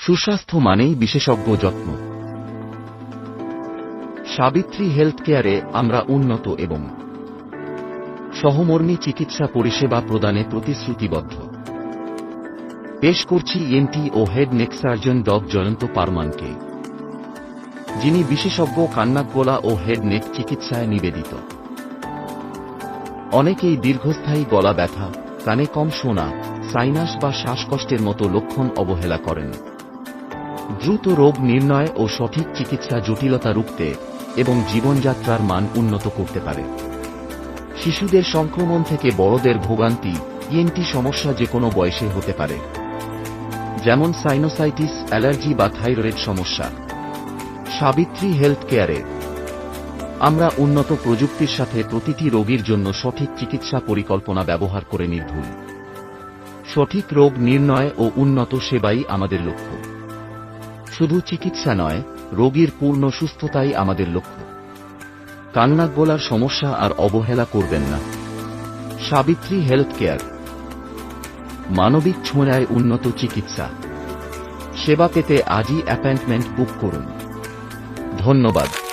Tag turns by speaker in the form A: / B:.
A: সুস্বাস্থ্য মানেই বিশেষজ্ঞ যত্ন। সাবিত্রী হেলথ কেয়ারে আমরা উন্নত এবং সহমর্মী চিকিৎসা পরিষেবা প্রদানে প্রতিশ্রুতিবদ্ধ। পেশ করছি এনটি ও হেড নেক সার্জন ডগ জয়ন্ত পারমানকে, যিনি বিশেষজ্ঞ কান্নাগলা ও হেড নেক চিকিৎসায় নিবেদিত। অনেকেই দীর্ঘস্থায়ী গলা ব্যথা, কানে কম শোনা, সাইনাস বা শ্বাসকষ্টের মতো লক্ষণ অবহেলা করেন। দ্রুত রোগ নির্ণয় ও সঠিক চিকিৎসা জটিলতা রুখতে এবং জীবনযাত্রার মান উন্নত করতে পারে। শিশুদের সংক্রমণ থেকে বড়দের ভোগান্তি, ইএনটি সমস্যা যে কোনো বয়সে হতে পারে, যেমন সাইনোসাইটিস, অ্যালার্জি বা থাইরয়েড সমস্যা। সাবিত্রী হেলথ কেয়ারে আমরা উন্নত প্রযুক্তির সাথে প্রতিটি রোগীর জন্য সঠিক চিকিৎসা পরিকল্পনা ব্যবহার করে নির্ভুল সঠিক রোগ নির্ণয় ও উন্নত সেবাই আমাদের লক্ষ্য। শুধু চিকিৎসা নয়, রোগীর পূর্ণ সুস্থতাই আমাদের লক্ষ্য। কান্নাগলার সমস্যা আর অবহেলা করবেন না। সাবিত্রী হেলথ কেয়ার, মানবিক ছোঁয়ায় উন্নত চিকিৎসা সেবা পেতে আজই অ্যাপয়েন্টমেন্ট বুক করুন। ধন্যবাদ।